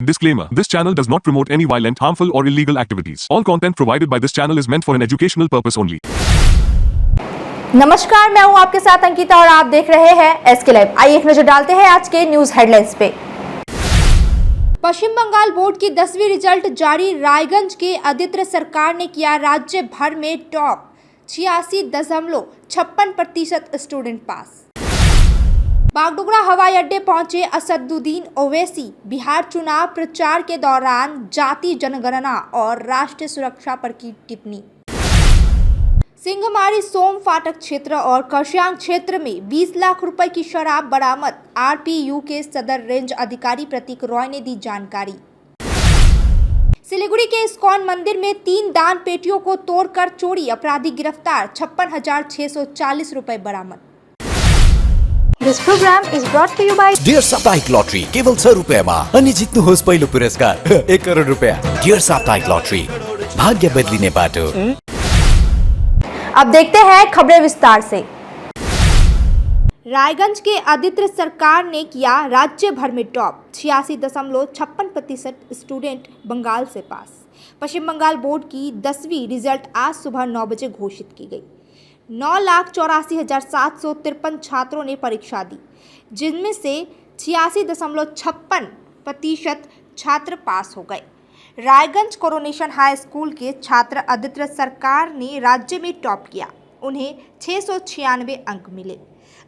Disclaimer: This channel does not promote any violent, harmful, or illegal activities. All content provided by this channel is meant for an educational purpose only. नमस्कार, मैं हूं आपके साथ अंकिता और आप देख रहे हैं एसके लाइव। आइए एक नजर डालते हैं आज के न्यूज हेडलाइंस पे। पश्चिम बंगाल बोर्ड की 10वीं रिजल्ट जारी। रायगंज के आदित्य सरकार ने किया राज्य भर में टॉप। 86.56% स्टूडेंट पास। बागडोगरा हवाई अड्डे पहुंचे असदुद्दीन ओवैसी। बिहार चुनाव प्रचार के दौरान जाति जनगणना और राष्ट्रीय सुरक्षा पर की टिप्पणी। सिंघमारी सोम फाटक क्षेत्र और कर्शियांग क्षेत्र में 20 लाख रुपए की शराब बरामद। आरपीयू के सदर रेंज अधिकारी प्रतीक रॉय ने दी जानकारी। सिलीगुड़ी के इस्कॉन मंदिर में 3 दान पेटियों को तोड़कर चोरी, अपराधी गिरफ्तार। 56,640 रुपए बरामद। This program is brought to you by dear साप्ताहिक लॉटरी केवल 100 रुपयामा अनि जित्नुहोस् पहिलो पुरस्कार 1 करोड रुपया। डियर साप्ताहिक लॉटरी, भाग्य बदलिने बाटो। अब देखते हैं खबरें विस्तार से। रायगंज के आदित्य सरकार ने किया राज्य भर में टॉप। 86.56% स्टूडेंट बंगाल से पास। पश्चिम बंगाल बोर्ड की 10वीं रिजल्ट आज सुबह 9 बजे घोषित की गई। 9,84,753 छात्रों ने परीक्षा दी, जिनमें से 86.56% छात्र पास हो गए। रायगंज कोरोनेशन हाई स्कूल के छात्र आदित्य सरकार ने राज्य में टॉप किया। उन्हें 696 अंक मिले।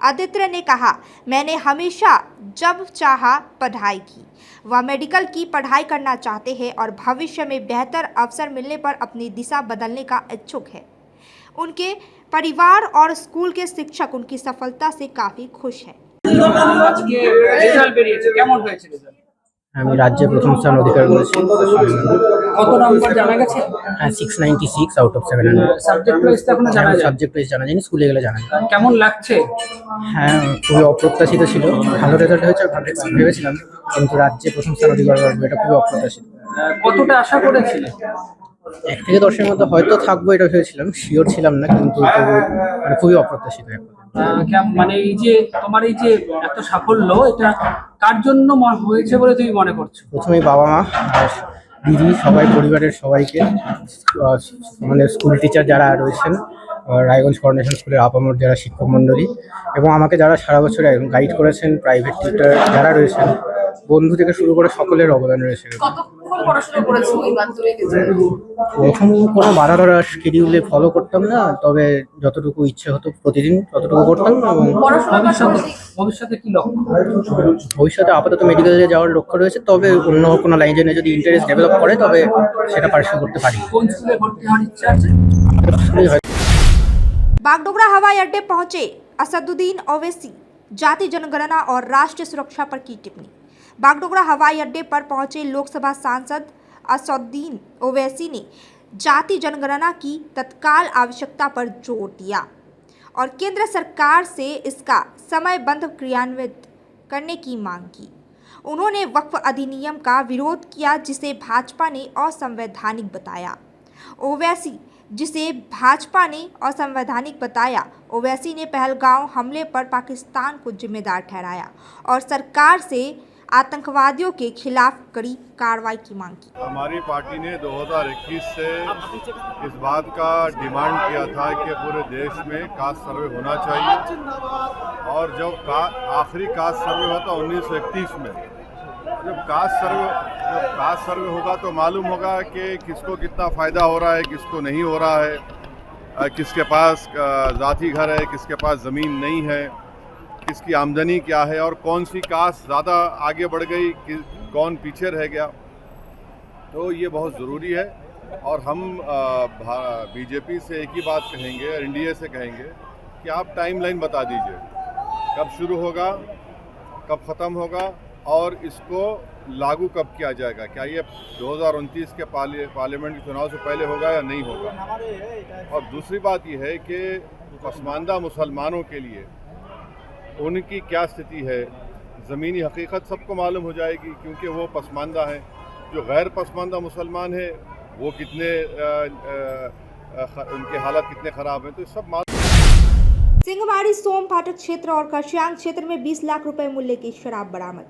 आदित्य ने कहा, मैंने हमेशा जब चाहा पढ़ाई की। वह मेडिकल की पढ़ाई करना चाहते हैं और भविष्य में बेहतर अवसर मिलने पर अपनी दिशा बदलने का इच्छुक है। उनके परिवार और स्कूल के शिक्षक उनकी सफलता से काफी खुश हैं। আমি রাজ্যে প্রথম স্থান অধিকার করেছি। কত নাম্বার জানা গেছে? 696 আউট অফ 700। সাবজেক্ট ওয়াইজ তো এখনো জানা যায়। সাবজেক্ট ওয়াইজ জানা যায়নি, স্কুলে গেলে জানা যায়। কেমন লাগছে? হ্যাঁ, খুবই অপ্রত্যাশিত ছিল। ভালো রেজাল্ট হয়েছে ভেবেছিলাম, কিন্তু রাজ্যে প্রথম স্থান অধিকার করবো এটা খুবই অপ্রত্যাশিত। কতটা আশা করেছিলে? 1 থেকে 10-এর মধ্যে হয়তো থাকবো এটা ভেবেছিলাম, শিওর ছিলাম না, কিন্তু মানে খুবই অপ্রত্যাশিত। মানে এই যে তোমার এই যে এত সাফল্য, এটা কার জন্য হয়েছে বলে তুমি মনে করছো? প্রথমেই বাবা মা আর দিদি, সবাই পরিবারের সবাইকে, মানে স্কুল টিচার যারা রয়েছেন, রায়গঞ্জ কোঅর্ডিনেশন স্কুলের আপামর যারা শিক্ষক মণ্ডলী, এবং আমাকে যারা সারা বছর গাইড করেছেন, প্রাইভেট টিউটর যারা রয়েছেন, বন্ধু থেকে শুরু করে সকলের অবদান রয়েছে। প্রথম কোনো বাধা ধরা শিডিউলে ফলো করতাম না, তবে যতটুকু ইচ্ছে হতো প্রতিদিন ততটুকু করতাম। এবং ভবিষ্যতে কি লক্ষ্য? ভবিষ্যতে আপাতত মেডিকেলে যাওয়ার লক্ষ্য রয়েছে, তবে অন্য কোনো লাইনে যদি ইন্টারেস্ট ডেভেলপ করে তবে সেটা পার্সু করতে পারি। কোন স্কুলে ভর্তি হওয়ার ইচ্ছা আছে? बागडोगरा हवाई अड्डे पहुंचे असदुद्दीन ओवैसी। जाति जनगणना और राष्ट्रीय सुरक्षा पर की टिप्पणी। बागडोगरा हवाई अड्डे पर पहुंचे लोकसभा सांसद असदुद्दीन ओवैसी ने जाति जनगणना की तत्काल आवश्यकता पर जोर दिया और केंद्र सरकार से इसका समयबद्ध क्रियान्वित करने की मांग की। उन्होंने वक्फ अधिनियम का विरोध किया, जिसे भाजपा ने असंवैधानिक बताया। ओवैसी ने पहलगांव हमले पर पाकिस्तान को जिम्मेदार ठहराया और सरकार से आतंकवादियों के खिलाफ कड़ी कार्रवाई की मांग की। हमारी पार्टी ने 2021 से इस बात का डिमांड किया था कि पूरे देश में कास्ट सर्वे होना चाहिए, और जब आखिरी कास्ट सर्वे हुआ था 1931 में, जब कास्ट सर्वे होगा तो मालूम होगा कि किसको कितना फ़ायदा हो रहा है, किसको नहीं हो रहा है, किसके पास ज़ाती घर है, किसके पास ज़मीन नहीं है, किसकी आमदनी क्या है, और कौन सी कास्ट ज़्यादा आगे बढ़ गई, कौन पीछे रह गया। तो ये बहुत ज़रूरी है, और हम बीजेपी से एक ही बात कहेंगे, एनडीए से कहेंगे कि आप टाइमलाइन बता दीजिए, कब शुरू होगा, कब ख़त्म होगा, और इसको लागू कब किया जाएगा। क्या ये 2029 के पार्लियामेंट के चुनाव से पहले होगा या नहीं होगा। और दूसरी बात ये है कि पसमानदा मुसलमानों के लिए उनकी क्या स्थिति है, ज़मीनी हकीकत सबको मालूम हो जाएगी, क्योंकि वो पसमानदा हैं। जो गैर पसमानदा मुसलमान है वो कितने उनके हालात कितने ख़राब हैं, तो सब मालूम। सिंघमारी सोम फाटक क्षेत्र और कर्शियांग क्षेत्र में 20 लाख रुपए मूल्य की शराब बरामद।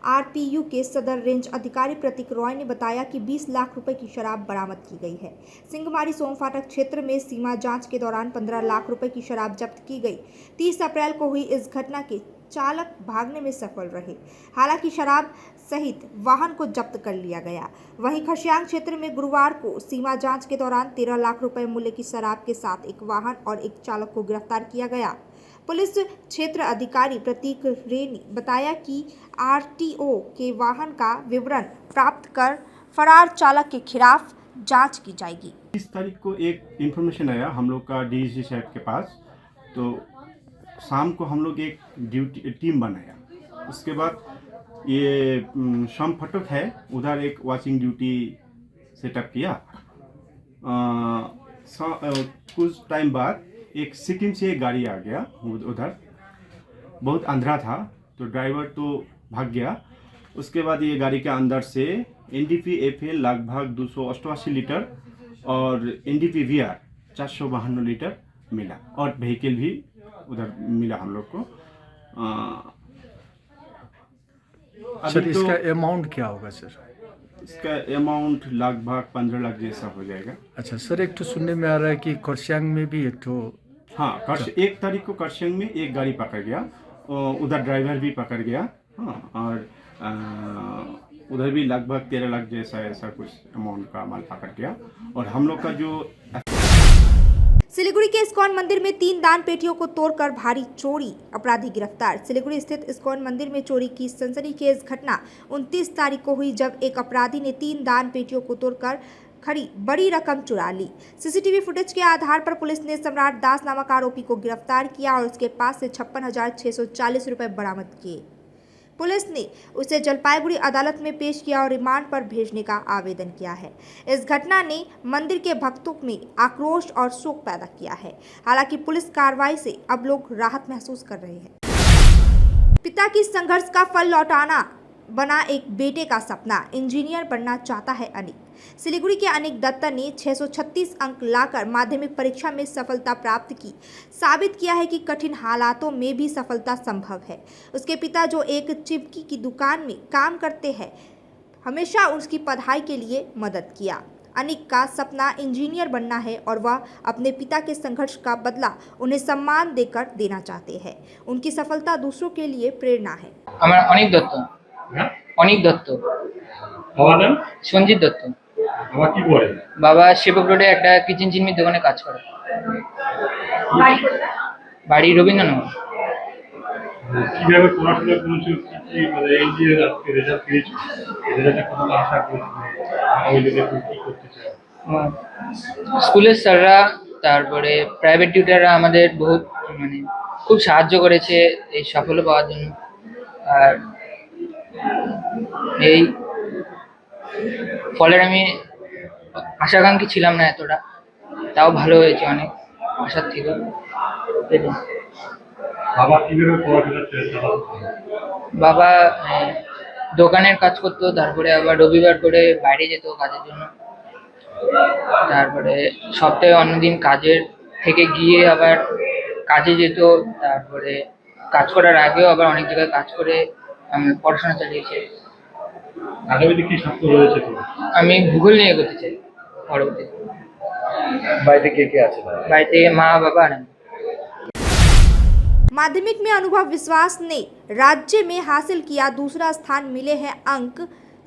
आरपीयू के सदर रेंज अधिकारी प्रतीक रॉय ने बताया कि 20 लाख रुपए की शराब बरामद की गई है। सिंघमारी सोमफाटक क्षेत्र में सीमा जांच के दौरान 15 लाख रुपए की शराब जब्त की गई। 30 अप्रैल को हुई इस घटना के चालक भागने में सफल रहे। हालांकि शराब सहित वाहन को जब्त कर लिया गया। वहीं खरसियांग क्षेत्र में गुरुवार को सीमा जांच के दौरान 13 लाख रुपए मूल्य की शराब के साथ एक वाहन और एक चालक को गिरफ्तार किया गया। पुलिस क्षेत्र अधिकारी प्रतीक रे ने बताया कि आरटीओ के वाहन का विवरण प्राप्त कर फरार चालक के खिलाफ जांच की जाएगी। 30 तारीख को एक इन्फॉर्मेशन आया हम लोग का डीएसजी साहब के पास, तो शाम को हम लोग एक ड्यूटी टीम बनाया। उसके बाद ये शाम फटक है, उधर एक वॉचिंग ड्यूटी सेटअप किया। कुछ टाइम बाद एक सिक्किम से एक गाड़ी आ गया, उधर बहुत अंधेरा था तो ड्राइवर तो भाग गया। उसके बाद ये गाड़ी के अंदर से NDPFL लगभग 288 लीटर और NDPVR 452 लीटर मिला और व्हीकल भी उधर मिला हम लोग को। सर इसका अमाउंट क्या होगा सर? इसका अमाउंट लगभग 15 लाख जैसा हो जाएगा। अच्छा सर, एक तो सुनने में आ रहा है कि खरसियांग में भी एक तो हाँ 1 तारीख को खरसियांग में एक गाड़ी पकड़ गया, उधर ड्राइवर भी पकड़ गया। हाँ, और उधर भी लगभग 13 लाख जैसा ऐसा कुछ अमाउंट का माल पकड़ गया। और हम लोग का जो सिलीगुड़ी के इस्कॉन मंदिर में 3 दान पेटियों को तोड़कर भारी चोरी, अपराधी गिरफ्तार। सिलीगुड़ी स्थित इस्कॉन मंदिर में चोरी की सनसनीखेज घटना 29 तारीख को हुई, जब एक अपराधी ने 3 दान पेटियों को तोड़कर खड़ी बड़ी रकम चुरा ली। सीसीटीवी फुटेज के आधार पर पुलिस ने सम्राट दास नामक आरोपी को गिरफ्तार किया और उसके पास से 56,640 रुपए बरामद किए। पुलिस ने उसे जलपाईगुड़ी अदालत में पेश किया और रिमांड पर भेजने का आवेदन किया है। इस घटना ने मंदिर के भक्तों में आक्रोश और शोक पैदा किया है। हालांकि पुलिस कार्रवाई से अब लोग राहत महसूस कर रहे हैं। पिता की संघर्ष का फल लौटाना बना एक बेटे का सपना, इंजीनियर बनना चाहता है अनिक। सिलीगुड़ी के अनिक दत्ता ने 636 अंक लाकर माध्यमिक परीक्षा में सफलता प्राप्त की, साबित किया है कि कठिन हालातों में भी सफलता संभव है। उसके पिता जो एक चिपकी की दुकान में काम करते हैं, हमेशा उसकी पढ़ाई के लिए मदद किया। अनिक का सपना इंजीनियर बनना है और वह अपने पिता के संघर्ष का बदला उन्हें सम्मान देकर देना चाहते हैं। उनकी सफलता दूसरों के लिए प्रेरणा है। अनिक दत्त, অনিক দত্ত। বাবার নাম সঞ্জিত দত্ত। বাবা কি করে? বাবা সেবক রোডে একটা কিচেন চিমনির দোকানে কাজ করে। বাড়ি রবীন্দ্রনগর। কিভাবে পড়াশোনা করেছো, কি মানে এই যে আজকে রেজাল্ট পেয়েছো, রেজাল্টে কত আশা করেছো, ওই লেভেলে কি করতে চাও? স্কুলের স্যাররা, তারপরে প্রাইভেট টিউটাররা আমাদের বহুত মানে খুব সাহায্য করেছে এই সাফল্য পাওয়ার জন্য। আর এই ফলের আমি আশাকাঙ্ক্ষী ছিলাম না এতটা, তাও ভালো হয়েছে অনেক আশার থেকে। বাবা কিভাবে পড়াশোনা চালাতো? বাবা দোকানের কাজ করতো, তারপরে আবার রবিবার করে বাইরে যেত কাজের জন্য, তারপরে সপ্তাহে অন্যদিন কাজের থেকে গিয়ে আবার কাজে যেত, তারপরে কাজ করার আগেও আবার অনেক জায়গায় কাজ করে পড়াশোনা চালিয়েছে। আগামীতে কি স্বপ্ন রয়েছে? আমি ভূগোল নিয়ে এগোতে চাই পরবর্তীতে। বাড়িতে কে কে আছে? বাড়িতে মা বাবা আর আমি। माध्यमिक में अनुभव विश्वास ने राज्य में हासिल किया दूसरा स्थान, मिले हैं अंक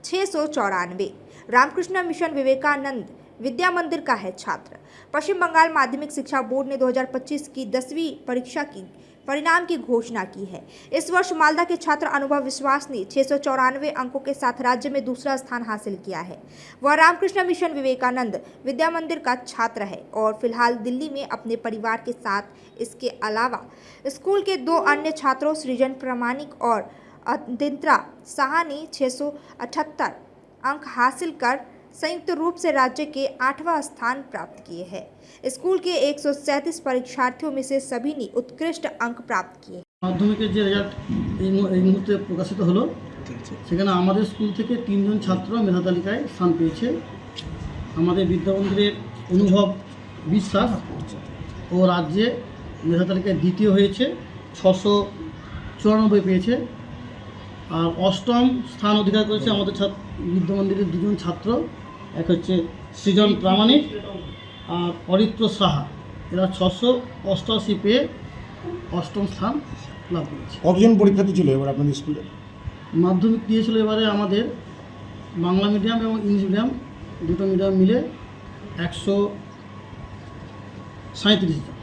694। रामकृष्ण मिशन विवेकानंद विद्या मंदिर का है छात्र। पश्चिम बंगाल माध्यमिक शिक्षा बोर्ड ने 2025 की 10वीं परीक्षा की परिणाम की घोषणा की है। इस वर्ष मालदा के छात्र अनुभव विश्वास ने 694 अंकों के साथ राज्य में दूसरा स्थान हासिल किया है। वह रामकृष्ण मिशन विवेकानंद विद्या मंदिर का छात्र है और फिलहाल दिल्ली में अपने परिवार के साथ। इसके अलावा स्कूल के 2 अन्य छात्रों सृजन प्रामाणिक और अदिंत्रा साहा ने 678 अंक हासिल कर संयुक्त रूप से राज्य के 8वां स्थान प्राप्त किए हैं। स्कूल के 137 परीक्षार्थियों में से सभी ने उत्कृष्ट अंक प्राप्त किए। মাধ্যমিকের যে রেজাল্ট এই মুহূর্তে প্রকাশিত হলো, সেখানে আমাদের স্কুল থেকে 3 জন ছাত্র মেধা তালিকায় স্থান পেয়েছে। আমাদের বিদ্যামন্দিরের অনুভব বিশ্বাস ও রাজ্যে মেধা তালিকায় দ্বিতীয় হয়েছে, 694 পেয়েছে। আর অষ্টম স্থান অধিকার করেছে আমাদের বিদ্যামন্দিরের দুজন ছাত্র, এক হচ্ছে সৃজন প্রামাণিক আর অরিত্র সাহা। এরা 688 পেয়ে অষ্টম স্থান লাভ করেছে। কতজন পরীক্ষার্থী ছিল এবার আপনাদের স্কুলে? মাধ্যমিক দিয়েছিল এবারে আমাদের বাংলা মিডিয়াম এবং ইংলিশ মিডিয়াম দুটো মিডিয়াম মিলে 137 জন,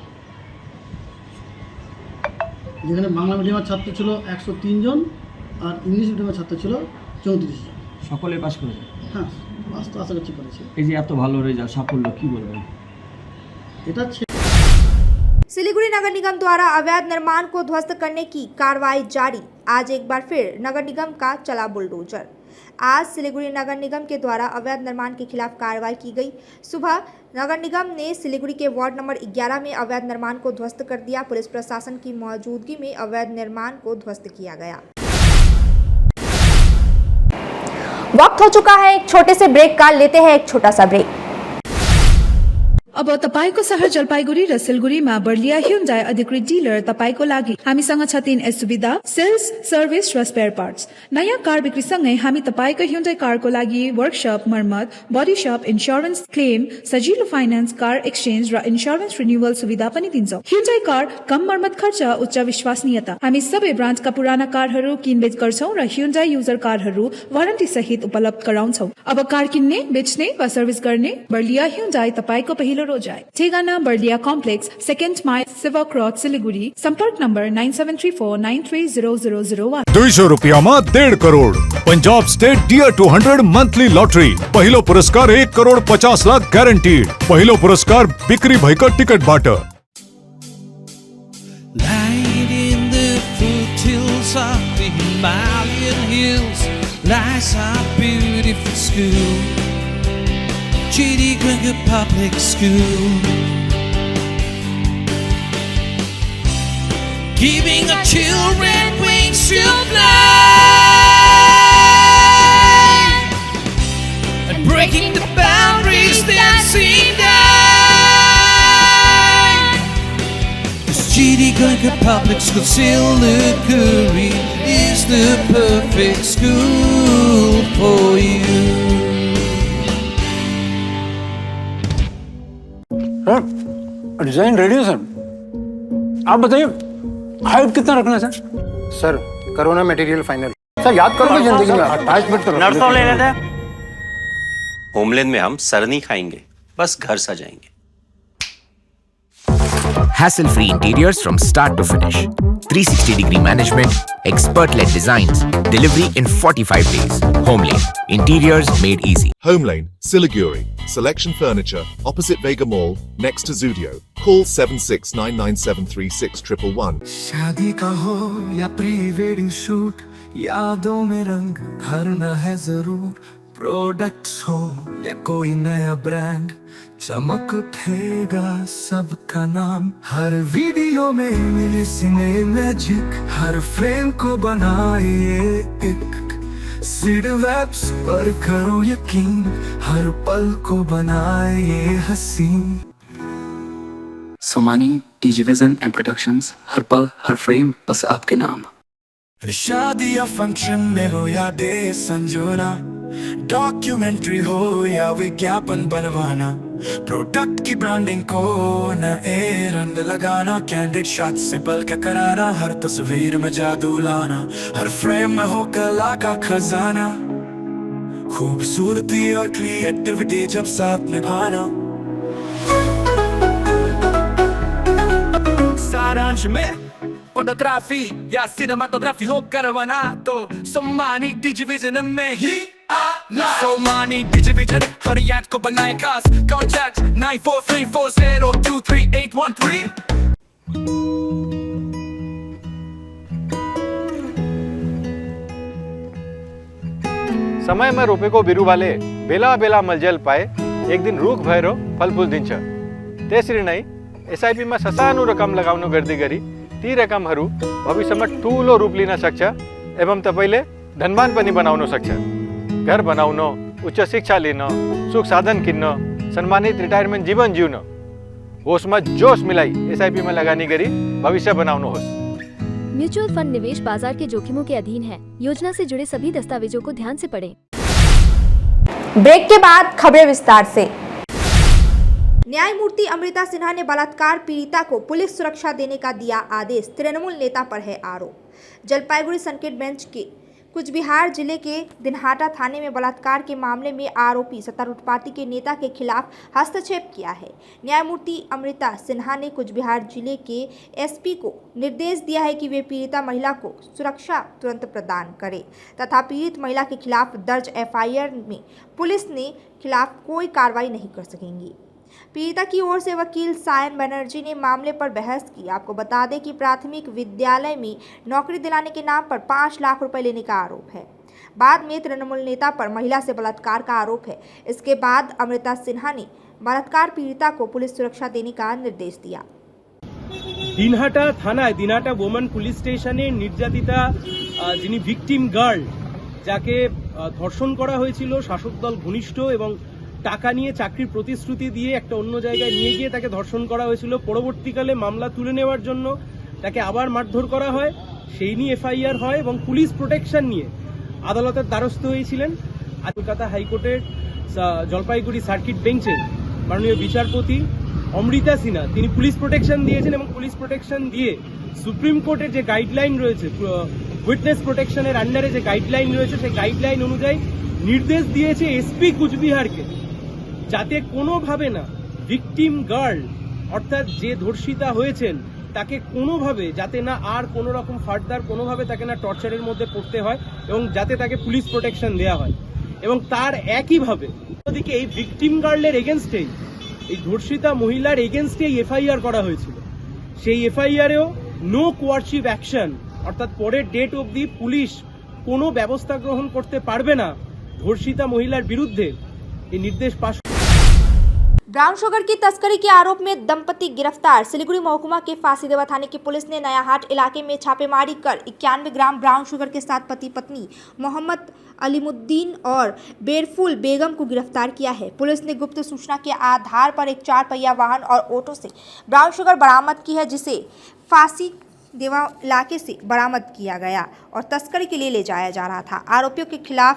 যেখানে বাংলা মিডিয়ামের ছাত্র ছিল 103 জন আর ইংলিশ মিডিয়ামের ছাত্র ছিল 34 জন। সকলে পাস করেছে? হ্যাঁ, পাস তো আশা করছি করেছে। এই যে এত ভালো রেজাল্ট, সাফল্য, কি বলবেন? এটা सिलीगुड़ी नगर निगम द्वारा अवैध निर्माण को ध्वस्त करने की कार्रवाई जारी। आज एक बार फिर नगर निगम का चला बुलडोजर। आज सिलीगुड़ी नगर निगम के द्वारा अवैध निर्माण के खिलाफ कार्रवाई की गई। सुबह नगर निगम ने सिलीगुड़ी के वार्ड नंबर 11 में अवैध निर्माण को ध्वस्त कर दिया। पुलिस प्रशासन की मौजूदगी में अवैध निर्माण को ध्वस्त किया गया। वक्त हो चुका है एक छोटे से ब्रेक का, लेते हैं एक छोटा सा ब्रेक। अब तपाईको शहर जलपाइगुडी र सिलगुडीमा बर्लिया ह्युन्डाई अधिकृत डिलर तपाईको लागि। हामीसँग छ 3 सुविधा: सेल्स, सर्भिस र स्पेयर पार्ट्स। नयाँ कार बिक्रीसँगै हामी तपाईको ह्युन्डाई कारको लागि वर्कशप, मर्मत, बडी शप, इन्स्योरेन्स क्लेम, सजिलो फाइनान्स, कार एक्सचेन्ज र इन्स्योरेन्स रिन्युअल सुविधा पनि दिन्छौं। ह्युन्डाई कार कम मर्मत खर्च, उच्च विश्वसनीयता। हामी सबै ब्रान्डका पुराना कारहरू किनबेच गर्छौं र ह्युन्डाई युजर कारहरू वारन्टी सहित उपलब्ध गराउँछौं। अब कार किन्ने, बेच्ने वा सर्भिस गर्ने बर्लिया ह्युन्डाई तपाईको पहिलो रोजाइ। ठेगाना बर्लिया कम्प्लेक्स, 2nd माइल, सेवा क्रॉस, सिलीगुड़ी। संपर्क नंबर 9734930001। 200 रुपयाમાં 1.5 crore. Punjab state dear 200 monthly lottery. पहिलो पुरस्कार 1 करोड़ 50 लाख गारंटीड। पहिलो पुरस्कार बिक्री भएका टिकट बाट। Light in the foothills of the Himalayan hills lies our beautiful school, Chitty Cricket Public School, giving our children wings to fly and breaking the boundaries that seem die. This Chitty Cricket Public School, Siliguri, is the perfect school for you. Design ready है sir, आप बताइए height कितना रखना है sir? Sir करो ना material final. Sir याद करो जिंदगी में 28 मिनट तो नर्सों ले लेते हैं। होमलैंड में हम सर नहीं खाएंगे, बस घर सजाएंगे। Hassle-free interiors from start to finish. 360-degree management, expert-led designs, delivery in 45 days. Homelane, interiors made easy. Homelane, Siliguri. Selection Furniture, opposite Vega Mall, next to Zudio. Call 7699736111. शादी का हो या प्री वेडिंग शूट, यादों में रंग भरना है जरूर। प्रोडक्ट्स हो या कोई नया ब्रांड, चमक उठेगा सबका नाम। हर वीडियो में मिले सिने मैजिक, हर फ्रेम को बनाए एक सीड वेब्स पर करो यकीन, हर पल को बनाए हसीन। सोमानी डिजिविजन एंड प्रोडक्शंस, हर पल हर फ्रेम बस आपके नाम। शादी या फंक्शन में हो या डे संजोना, डॉक्यूमेंट्री हो या विज्ञापन बनवाना, प्रोडक्ट की ब्रांडिंग को न रंग लगाना, कैंडिड शॉट से पल के कराना, हर तस्वीर में जादू लाना, हर फ्रेम में हो कला का खजाना, खूबसूरती और क्रिएटिविटी जब साथ निभाना। सारांश में फोटोग्राफी या सिनेमाटोग्राफी हो करवाना तो सोमानी डिजिविजन में ही आना। सोमानी डिजिविजन हर याद को बनाए खास। कॉन्टैक्ट 9434023813। समय में रोपे को बिरु वाले बेला बेला मलजल पाए, एक दिन रूख भैरो फल फूल दिन्छ। त्यसरी नै एसआईपी में ससानो रकम लगाउनु गर्दै गरी ती रकमहरू भविष्यमा ठूलो रूप लिन सक्छ एवं तपाईले धनवान पनि बनाउन सक्छ। घर बनाउन, उच्च शिक्षा लिन, सुख साधन किन्न, सम्मानित रिटायरमेन्ट जीवन जिउन, होसमा जोश मिलाई एसआईपी में लगानी गरी भविष्य बनाउनुहोस्। म्यूचुअल फंड निवेश बाजार के जोखिमों के अधीन है। योजना से जुड़े सभी दस्तावेजों को ध्यान से पढ़ें। ब्रेक के बाद खबरें विस्तार से। न्यायमूर्ति अमृता सिन्हा ने बलात्कार पीड़िता को पुलिस सुरक्षा देने का दिया आदेश। तृणमूल नेता पर है आरोप। जलपाईगुड़ी सर्किट बेंच के कुचबिहार जिले के दिनहाटा थाने में बलात्कार के मामले में आरोपी सत्तारूढ़ पार्टी के नेता के खिलाफ हस्तक्षेप किया है। न्यायमूर्ति अमृता सिन्हा ने कुचबिहार जिले के एसपी को निर्देश दिया है कि वे पीड़िता महिला को सुरक्षा तुरंत प्रदान करें तथा पीड़ित महिला के खिलाफ दर्ज एफआईआर में पुलिस ने खिलाफ कोई कार्रवाई नहीं कर सकेंगी। पीड़िता की ओर से वकील सायन बनर्जी ने मामले पर बहस की। आपको बता दें कि प्राथमिक विद्यालय में नौकरी दिलाने के नाम पर 5 लाख रुपए लेने का आरोप है। बाद में तृणमूल नेता पर महिला से बलात्कार का आरोप है। इसके बाद अमृता सिन्हा ने बलात्कार पीड़िता को पुलिस सुरक्षा देने का निर्देश दिया। दिनहाटा थाना दिनहाटा वुमेन पुलिस स्टेशने निर्যাতিতা যিনি ভিকটিম গার্ল যাকে ধর্ষণ করা হয়েছিল শাসক দল ঘনিষ্ঠ এবং টাকা নিয়ে চাকরির প্রতিশ্রুতি দিয়ে একটা অন্য জায়গায় নিয়ে গিয়ে তাকে ধর্ষণ করা হয়েছিল। পরবর্তীকালে মামলা তুলে নেওয়ার জন্য তাকে আবার মারধর করা হয়, সেই নিয়ে এফআইআর হয় এবং পুলিশ প্রোটেকশন নিয়ে আদালতের দ্বারস্থ হয়েছিলেন। কলকাতা হাইকোর্টের জলপাইগুড়ি সার্কিট বেঞ্চের মাননীয় বিচারপতি অমৃতা সিনহা তিনি পুলিশ প্রোটেকশন দিয়েছেন এবং পুলিশ প্রোটেকশন দিয়ে সুপ্রিম কোর্টের যে গাইডলাইন রয়েছে উইটনেস প্রোটেকশনের আন্ডারে যে গাইডলাইন রয়েছে সেই গাইডলাইন অনুযায়ী নির্দেশ দিয়েছে এসপি কুচবিহারকে যাতে কোনোভাবে না ভিকটিম গার্ল অর্থাৎ যে ধর্ষিতা হয়েছেন তাকে কোনোভাবে যাতে না আর কোনো রকম ফার্দার কোনোভাবে তাকে না টর্চারের মধ্যে পড়তে হয় এবং যাতে তাকে পুলিশ প্রোটেকশন দেওয়া হয় এবং তার একইভাবে ওদিকে এই ভিকটিম গার্লের এগেনস্টেই এই ধর্ষিতা মহিলার এগেনস্টেই এফআইআর করা হয়েছিল। সেই এফআইআরেও নো কোয়ারশিপ অ্যাকশন অর্থাৎ পরের ডেট অবধি পুলিশ কোনো ব্যবস্থা গ্রহণ করতে পারবে না ধর্ষিতা মহিলার বিরুদ্ধে এই নির্দেশ পাশ। ब्राउन शुगर की तस्करी के आरोप में दंपति गिरफ्तार। सिलीगुड़ी महकुमा के फांसीदेवा थाने की पुलिस ने नया हाट इलाके में छापेमारी कर 91 ग्राम ब्राउन शुगर के साथ पति पत्नी मोहम्मद अलीमुद्दीन और बेरफुल बेगम को गिरफ्तार किया है। पुलिस ने गुप्त सूचना के आधार पर एक 4 पहिया वाहन और ऑटो से ब्राउन शुगर बरामद की है, जिसे फांसीदेवा इलाके से बरामद किया गया और तस्करी के लिए ले जाया जा रहा था। आरोपियों के खिलाफ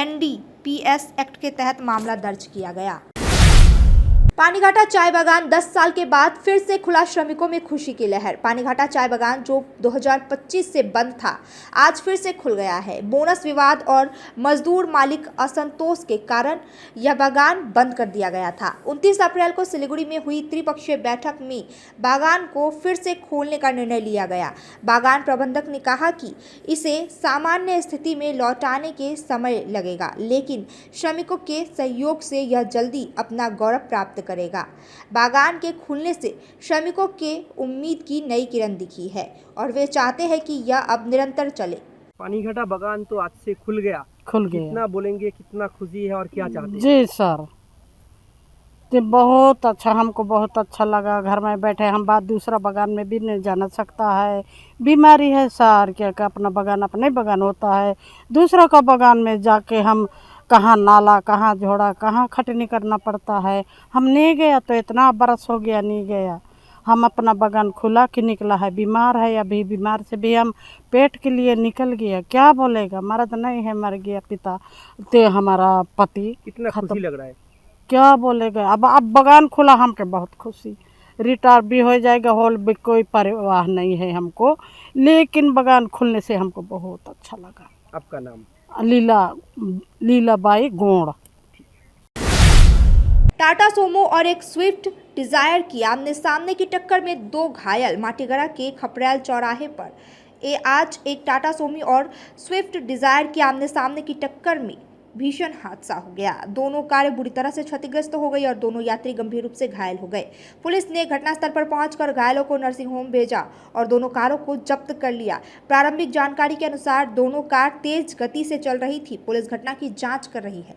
NDPS एक्ट के तहत मामला दर्ज किया गया। पानीघाटा चाय बागान 10 साल के बाद फिर से खुला। श्रमिकों में खुशी की लहर। पानीघाटा चाय बागान जो 2025 से बंद था, आज फिर से खुल गया है। बोनस विवाद और मजदूर मालिक असंतोष के कारण यह बागान बंद कर दिया गया था। 29 अप्रैल को सिलीगुड़ी में हुई त्रिपक्षीय बैठक में बागान को फिर से खोलने का निर्णय लिया गया। बागान प्रबंधक ने कहा कि इसे सामान्य स्थिति में लौटाने के समय लगेगा, लेकिन श्रमिकों के सहयोग से यह जल्दी अपना गौरव प्राप्त करेगा। बागान के खुलने से श्रमिकों के उम्मीद की नई किरण दिखी है और वे चाहते हैं कि यह अब निरंतर चले। पानीघाटा बागान तो आज से खुल गया। कितना बोलेंगे, कितना खुशी है और क्या चाहते हैं? जी सर, तो बहुत अच्छा, हमको बहुत अच्छा लगा। घर में बैठे हम बात दूसरा बागान में भी नहीं जाना सकता है। बीमारी है सर, क्या अपना बागान अपने बागान होता है, दूसरा का बागान में जाके हम कहाँ नाला, कहाँ झोड़ा, कहाँ खटनी करना पड़ता है। हम नहीं गया तो इतना बरस हो गया नहीं गया। हम अपना बागान खुला कि निकला है। बीमार है, अभी बीमार से भी हम पेट के लिए निकल गया। क्या बोलेगा, मर्द नहीं है, मर गया पिता ते हमारा पति। कितना खुशी लग रहा है, क्या बोलेगा। अब बागान खुला, हमको बहुत खुशी। रिटायर भी हो जाएगा, हॉल भी कोई परवाह नहीं है हमको, लेकिन बागान खुलने से हमको बहुत अच्छा लगा। आपका नाम? लीलाबाई गोड़। टाटा सोमो और एक स्विफ्ट डिजायर की आमने सामने की टक्कर में 2 घायल। माटीगड़ा के खपरेल चौराहे पर आज एक टाटा सोमो और स्विफ्ट डिजायर की आमने सामने की टक्कर में भीषण हादसा हो गया। दोनों कारें बुरी तरह से क्षतिग्रस्त हो गई और दोनों यात्री गंभीर रूप से घायल हो गए। पुलिस ने घटनास्थल पर पहुंचकर घायलों को नर्सिंग होम भेजा और दोनों कारों को जब्त कर लिया। प्रारंभिक जानकारी के अनुसार दोनों कार तेज गति से चल रही थी। पुलिस घटना की जांच कर रही है।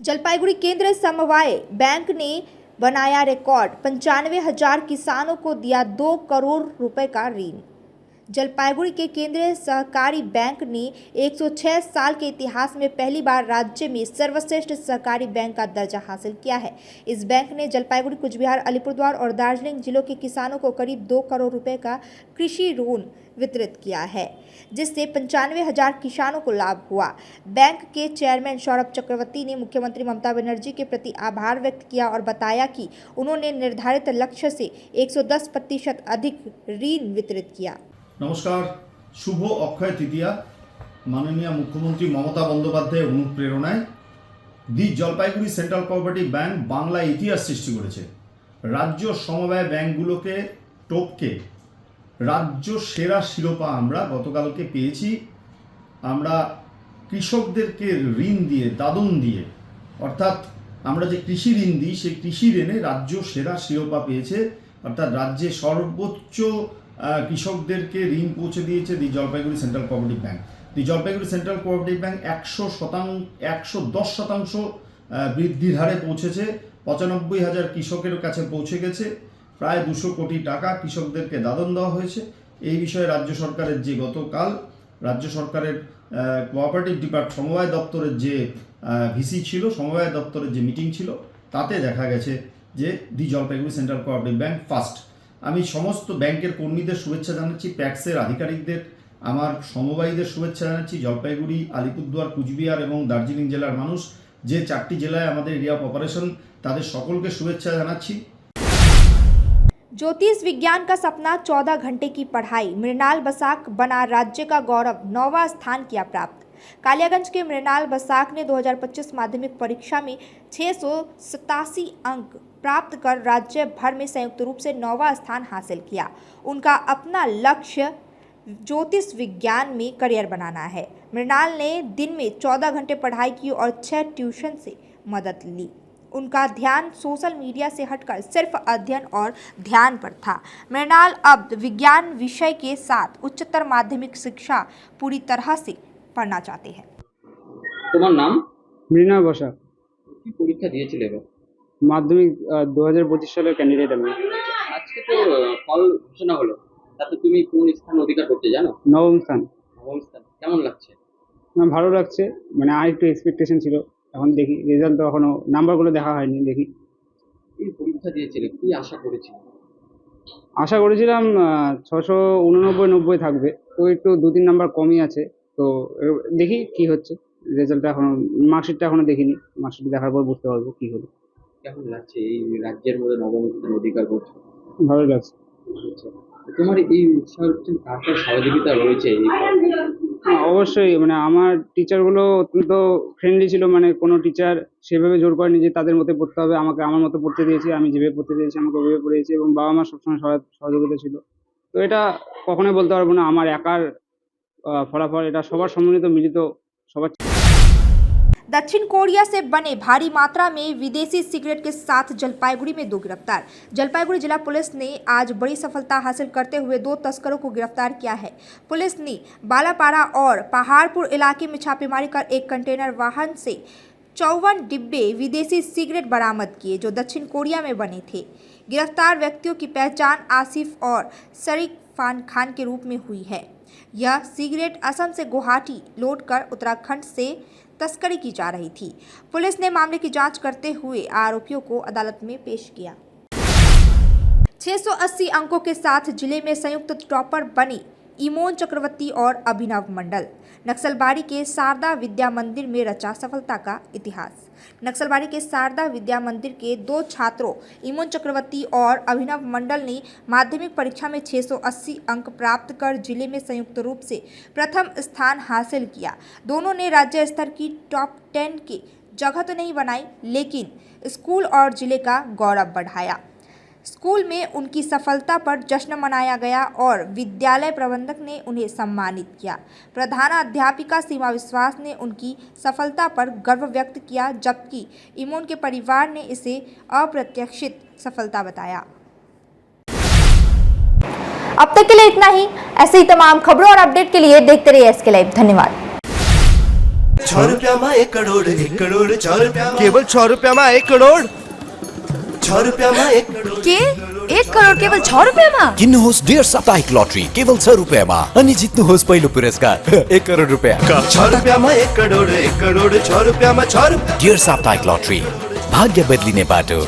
जलपाईगुड़ी केंद्रीय समवाय बैंक ने बनाया रिकॉर्ड। 95,000 किसानों को दिया 2 करोड़ रुपए का ऋण। जलपाईगुड़ी के केंद्रीय सहकारी बैंक ने 106 साल के इतिहास में पहली बार राज्य में सर्वश्रेष्ठ सहकारी बैंक का दर्जा हासिल किया है। इस बैंक ने जलपाईगुड़ी, कुचबिहार, अलीपुरद्वार और दार्जिलिंग जिलों के किसानों को करीब 2 करोड़ रुपए का कृषि ऋण वितरित किया है, जिससे 95,000 किसानों को लाभ हुआ। बैंक के चेयरमैन सौरभ चक्रवर्ती ने मुख्यमंत्री ममता बनर्जी के प्रति आभार व्यक्त किया और बताया कि उन्होंने निर्धारित लक्ष्य से 110% अधिक ऋण वितरित किया। नमस्कार, शुभ अक्षय तृतीया। माननीय मुख्यमंत्री ममता बंदोपाध्याय अनुप्रेरणाয় the Jalpaiguri central cooperative bank Bangla ইতিহাস সৃষ্টি করেছে। রাজ্য সমবায় ব্যাংকগুলোকে টপকে রাজ্য সেরা শিরোপা আমরা গতকালকে পেয়েছি। আমরা কৃষকদেরকে ঋণ দিয়ে, দাদন দিয়ে, অর্থাৎ আমরা যে কৃষি ঋণ দিই সেই কৃষি ঋণে রাজ্য সেরা শিরোপা পেয়েছে। অর্থাৎ রাজ্যে সর্বোচ্চ কৃষকদেরকে ঋণ পৌঁছে দিয়েছে দি জলপাইগুড়ি সেন্ট্রাল কোঅপারেটিভ ব্যাংক। দি জলপাইগুড়ি সেন্ট্রাল কোঅপারেটিভ ব্যাংক 110% বৃদ্ধির হারে পৌঁছেছে। 95,000 কৃষকের কাছে পৌঁছে গেছে। প্রায় 200 কোটি টাকা কৃষকদেরকে দাদন দেওয়া হয়েছে। এই বিষয়ে রাজ্য সরকারের যে গতকাল রাজ্য সরকারের কোঅপারেটিভ সমবায় দপ্তরের যে ভিসি ছিল, সমবায় দপ্তরের যে মিটিং ছিল, তাতে দেখা গেছে যে the Jalpaiguri central cooperative bank first. আমি সমস্ত ব্যাংকের কর্মীদের শুভেচ্ছা জানাচ্ছি, প্যাক্সের আধিকারিকদের, আমার সমবায়ীদের শুভেচ্ছা জানাচ্ছি। জলপাইগুড়ি, আলিপুরদুয়ার, কুচবিহার এবং দার্জিলিং জেলার মানুষ, যে 4টি জেলায় আমাদের এরিয়া অফ অপারেশন, তাদের সকলকে শুভেচ্ছা জানাচ্ছি। ज्योतिष विज्ञान का सपना 14 घंटे की पढ़ाई, मृणाल बसाक बना राज्य का गौरव, 9वां स्थान किया प्राप्त। कालियागंज के मृणाल बसाक ने 2025 माध्यमिक परीक्षा में 687 अंक प्राप्त कर राज्य भर में संयुक्त रूप से 9वां स्थान हासिल किया। उनका अपना लक्ष्य ज्योतिष विज्ञान में करियर बनाना है। मृणाल ने दिन में 14 घंटे पढ़ाई की और 6 ट्यूशन से मदद ली। उनका ध्यान सोशल मीडिया से हटकर सिर्फ अध्ययन और ध्यान पर था। मृणाल अब विज्ञान विषय के साथ उच्चतर माध्यमिक शिक्षा पूरी तरह से पढ़ना चाहते हैं। তোমার নাম? মৃণাল বসাক। কি পরীক্ষা দিয়েছিলে এবার? মাধ্যমিক 2025 সালের ক্যান্ডিডেট আমি। আজকে তো ফল ঘোষণা হলো, তাতে তুমি কোন স্থান অধিকার করতে জানো? 9ম স্থান। 9ম স্থান। কেমন লাগছে? আমার ভালো লাগছে, মানে আর একটু এক্সপেকটেশন ছিল। এখন দেখি, রেজাল্ট তো এখনো নাম্বারগুলো দেখা হয়নি, দেখি। এই পরীক্ষা দিয়েছিলে, কি আশা করেছিলে? আশা করেছিলাম 689-90 থাকবে, তো একটু 2-3 নাম্বার কমই আছে। তো দেখি কি হচ্ছে। রেজাল্টটা এখনো, মার্কশিটটা এখনো দেখিনি। মার্কশিট দেখার পর বুঝতে পারবো কি হলো। কেমন লাগছে এই রাজ্যের মধ্যে 9ম স্থান অধিকার করছো? ভালো লাগছে। তোমার এই উৎসাহের পিছনে কার কার সহযোগিতা রয়েছে? অবশ্যই, মানে আমার টিচারগুলো অত্যন্ত ফ্রেন্ডলি ছিল। মানে কোনো টিচার সেভাবে জোর করেনি যে তাদের মতো পড়তে হবে, আমাকে আমার মতো পড়তে দিয়েছে। আমি যেভাবে পড়তে দিয়েছি আমাকে ওইভাবে পড়িয়েছি, এবং বাবা মা সবসময় সহযোগিতা ছিল। তো এটা কখনোই বলতে পারবো না আমার একার ফলাফল, এটা সবার সম্মিলিত মিলিত সবার। दक्षिण कोरिया से बने भारी मात्रा में विदेशी सिगरेट के साथ जलपाईगुड़ी में 2 गिरफ्तार। जलपाईगुड़ी जिला पुलिस ने आज बड़ी सफलता हासिल करते हुए 2 तस्करों को गिरफ्तार किया है। पुलिस ने बालापाड़ा और पहाड़पुर इलाके में छापेमारी कर एक कंटेनर वाहन से 54 डिब्बे विदेशी सिगरेट बरामद किए, जो दक्षिण कोरिया में बने थे। गिरफ्तार व्यक्तियों की पहचान आसिफ और शरीक खान के रूप में हुई है। यह सिगरेट असम से गुवाहाटी लोड कर उत्तराखंड से तस्करी की जा रही थी। पुलिस ने मामले की जांच करते हुए आरोपियों को अदालत में पेश किया। 680 अंकों के साथ जिले में संयुक्त टॉपर बनी इमोन चक्रवर्ती और अभिनव मंडल। नक्सलबाड़ी के शारदा विद्या मंदिर में रचा सफलता का इतिहास। नक्सलबाड़ी के शारदा विद्या मंदिर के 2 छात्रों इमोन चक्रवर्ती और अभिनव मंडल ने माध्यमिक परीक्षा में 680 अंक प्राप्त कर जिले में संयुक्त रूप से प्रथम स्थान हासिल किया। दोनों ने राज्य स्तर की टॉप 10 की जगह तो नहीं बनाई, लेकिन स्कूल और जिले का गौरव बढ़ाया। स्कूल में उनकी सफलता पर जश्न मनाया गया और विद्यालय प्रबंधक ने उन्हें सम्मानित किया। प्रधानाध्यापिका सीमा विश्वास ने उनकी सफलता पर गर्व व्यक्त किया, जबकि इमोन के परिवार ने इसे अप्रत्याशित सफलता बताया। अब तक के लिए इतना ही। ऐसे ही तमाम खबरों और अपडेट के लिए देखते रहिए SK लाइव। धन्यवाद। 6 रुपया में 1 करोड़, 1 करोड़ 6 रुपया, केवल 6 रुपया में 1 करोड़, 6 रुपया में 1 करोड़। 1 करोड केवल 6 रुपियाँमा? किन्नुहोस् डेढ साप्ताहिक लटरी केवल 6 रुपियाँमा अनि जित्नुहोस् पहिलो पुरस्कार 1 करोड रुपियाँ। 6 रुपियाँमा 1 करोड 1 करोड 6 रुपियाँमा 6 रुपियाँ। डेढ साप्ताहिक लटरी भाग्य बदलिने बाटो।